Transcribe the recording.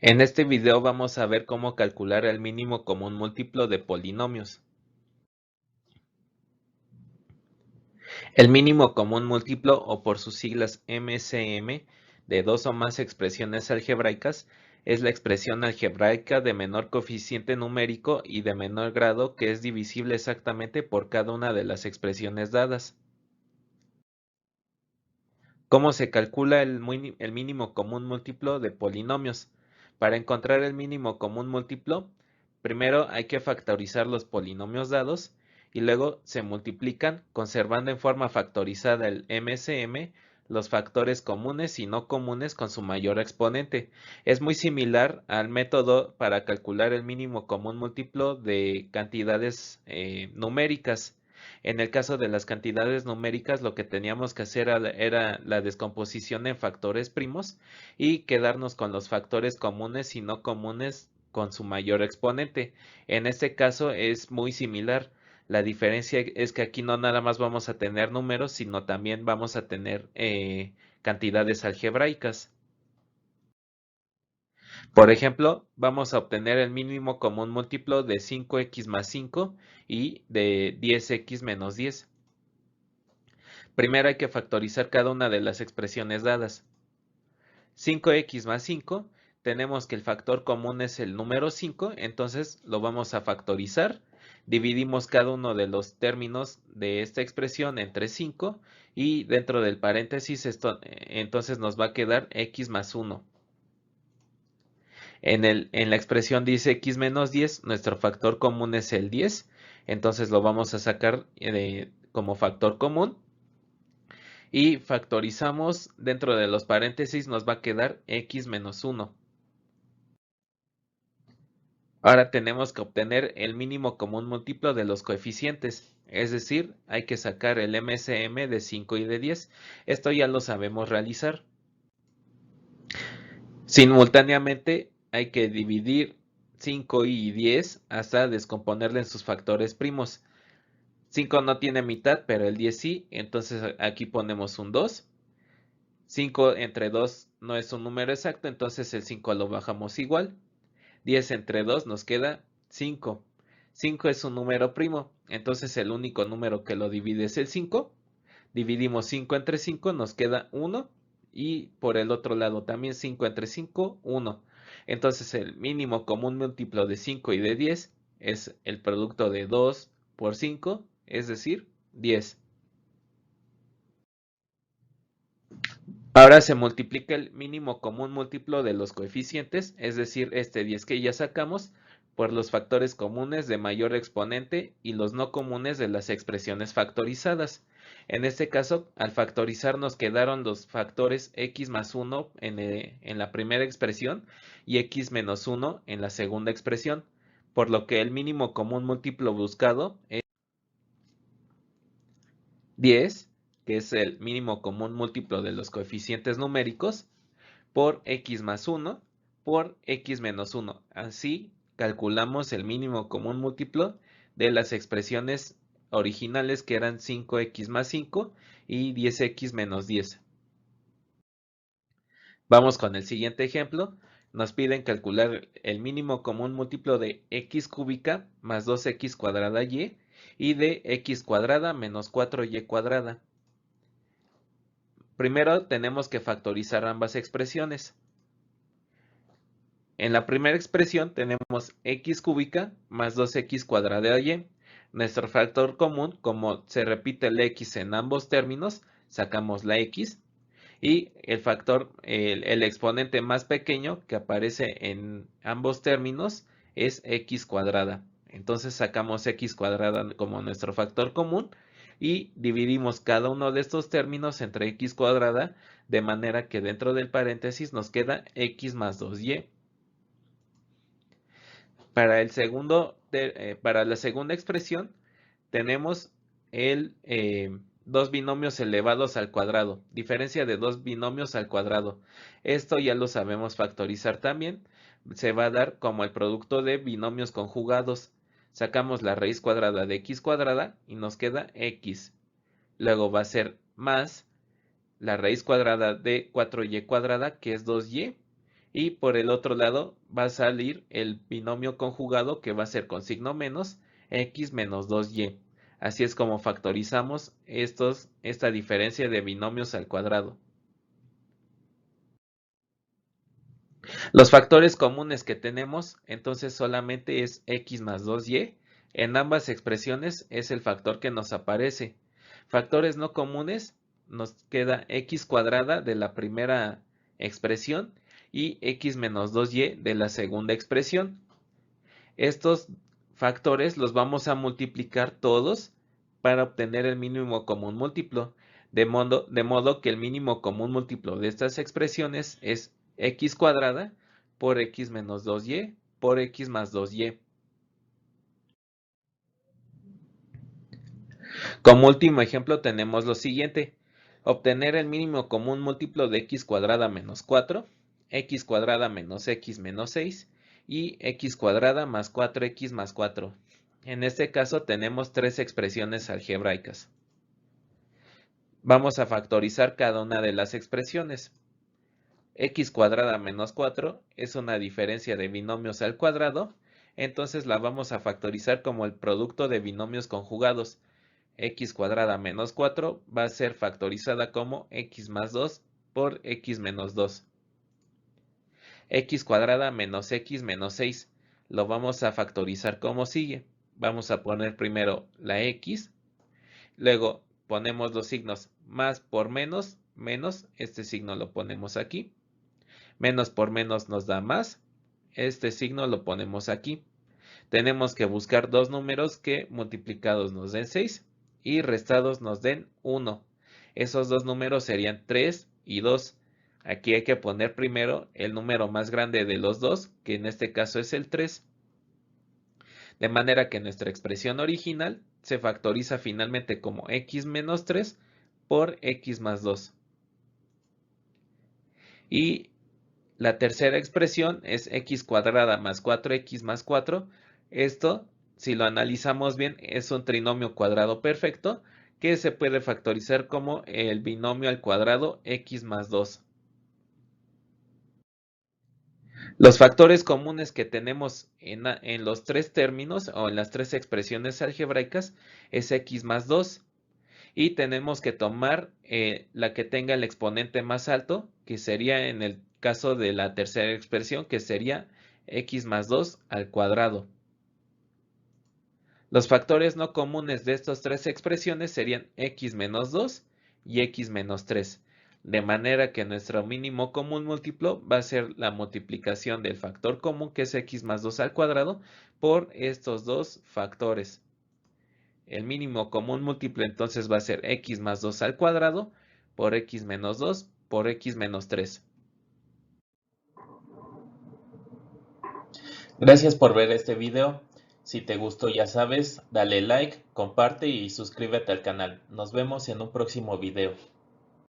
En este video vamos a ver cómo calcular el mínimo común múltiplo de polinomios. El mínimo común múltiplo, o por sus siglas MCM, de dos o más expresiones algebraicas, es la expresión algebraica de menor coeficiente numérico y de menor grado que es divisible exactamente por cada una de las expresiones dadas. ¿Cómo se calcula el mínimo común múltiplo de polinomios? Para encontrar el mínimo común múltiplo, primero hay que factorizar los polinomios dados y luego se multiplican conservando en forma factorizada el MCM, los factores comunes y no comunes con su mayor exponente. Es muy similar al método para calcular el mínimo común múltiplo de cantidades numéricas. En el caso de las cantidades numéricas, lo que teníamos que hacer era la descomposición en factores primos y quedarnos con los factores comunes y no comunes con su mayor exponente. En este caso es muy similar. La diferencia es que aquí no nada más vamos a tener números, sino también vamos a tener cantidades algebraicas. Por ejemplo, vamos a obtener el mínimo común múltiplo de 5x más 5 y de 10x menos 10. Primero hay que factorizar cada una de las expresiones dadas. 5x más 5, tenemos que el factor común es el número 5, entonces lo vamos a factorizar. Dividimos cada uno de los términos de esta expresión entre 5 y dentro del paréntesis entonces nos va a quedar x más 1. En la expresión dice x menos 10, nuestro factor común es el 10, entonces lo vamos a sacar como factor común. Y factorizamos dentro de los paréntesis, nos va a quedar x menos 1. Ahora tenemos que obtener el mínimo común múltiplo de los coeficientes, es decir, hay que sacar el MCM de 5 y de 10. Esto ya lo sabemos realizar. Simultáneamente hay que dividir 5 y 10 hasta descomponerla en sus factores primos. 5 no tiene mitad, pero el 10 sí, entonces aquí ponemos un 2. 5 entre 2 no es un número exacto, entonces el 5 lo bajamos igual. 10 entre 2 nos queda 5. 5 es un número primo, entonces el único número que lo divide es el 5. Dividimos 5 entre 5, nos queda 1. Y por el otro lado también 5 entre 5, 1. Entonces el mínimo común múltiplo de 5 y de 10 es el producto de 2 por 5, es decir, 10. Ahora se multiplica el mínimo común múltiplo de los coeficientes, es decir, este 10 que ya sacamos, por los factores comunes de mayor exponente y los no comunes de las expresiones factorizadas. En este caso, al factorizar nos quedaron los factores x más 1 en la primera expresión y x menos 1 en la segunda expresión, por lo que el mínimo común múltiplo buscado es 10, que es el mínimo común múltiplo de los coeficientes numéricos, por x más 1 por x menos 1. Así calculamos el mínimo común múltiplo de las expresiones originales, que eran 5x más 5 y 10x menos 10. Vamos con el siguiente ejemplo. Nos piden calcular el mínimo común múltiplo de x cúbica más 2x cuadrada y de x cuadrada menos 4y cuadrada. Primero tenemos que factorizar ambas expresiones. En la primera expresión tenemos x cúbica más 2x cuadrada y. Nuestro factor común, como se repite el x en ambos términos, sacamos la x. Y el exponente más pequeño que aparece en ambos términos es x cuadrada. Entonces sacamos x cuadrada como nuestro factor común y dividimos cada uno de estos términos entre x cuadrada, de manera que dentro del paréntesis nos queda x más 2y. Para la segunda expresión tenemos dos binomios elevados al cuadrado, diferencia de dos binomios al cuadrado. Esto ya lo sabemos factorizar también. Se va a dar como el producto de binomios conjugados. Sacamos la raíz cuadrada de x cuadrada y nos queda x. Luego va a ser más la raíz cuadrada de 4y cuadrada, que es 2y. Y por el otro lado va a salir el binomio conjugado, que va a ser con signo menos x menos 2y. Así es como factorizamos esta diferencia de binomios al cuadrado. Los factores comunes que tenemos entonces solamente es x más 2y. En ambas expresiones es el factor que nos aparece. Factores no comunes, nos queda x cuadrada de la primera expresión y x menos 2y de la segunda expresión. Estos factores los vamos a multiplicar todos para obtener el mínimo común múltiplo, de modo que el mínimo común múltiplo de estas expresiones es x cuadrada por x menos 2y por x más 2y. Como último ejemplo tenemos lo siguiente: obtener el mínimo común múltiplo de x cuadrada menos 4, x cuadrada menos x menos 6 y x cuadrada más 4x más 4. En este caso tenemos tres expresiones algebraicas. Vamos a factorizar cada una de las expresiones. X cuadrada menos 4 es una diferencia de binomios al cuadrado, entonces la vamos a factorizar como el producto de binomios conjugados. X cuadrada menos 4 va a ser factorizada como x más 2 por x menos 2. X cuadrada menos x menos 6 lo vamos a factorizar como sigue. Vamos a poner primero la x, luego ponemos los signos más por menos, menos, este signo lo ponemos aquí. Menos por menos nos da más, este signo lo ponemos aquí. Tenemos que buscar dos números que multiplicados nos den 6 y restados nos den 1. Esos dos números serían 3 y 2. Aquí hay que poner primero el número más grande de los dos, que en este caso es el 3. De manera que nuestra expresión original se factoriza finalmente como x menos 3 por x más 2. Y la tercera expresión es x cuadrada más 4x más 4. Esto, si lo analizamos bien, es un trinomio cuadrado perfecto que se puede factorizar como el binomio al cuadrado x más 2. Los factores comunes que tenemos en los tres términos o en las tres expresiones algebraicas es x más 2. Y tenemos que tomar la que tenga el exponente más alto, que sería en el caso de la tercera expresión, que sería x más 2 al cuadrado. Los factores no comunes de estas tres expresiones serían x menos 2 y x menos 3, de manera que nuestro mínimo común múltiplo va a ser la multiplicación del factor común, que es x más 2 al cuadrado, por estos dos factores. El mínimo común múltiplo entonces va a ser x más 2 al cuadrado por x menos 2 por x menos 3. Gracias por ver este video. Si te gustó, ya sabes, dale like, comparte y suscríbete al canal. Nos vemos en un próximo video.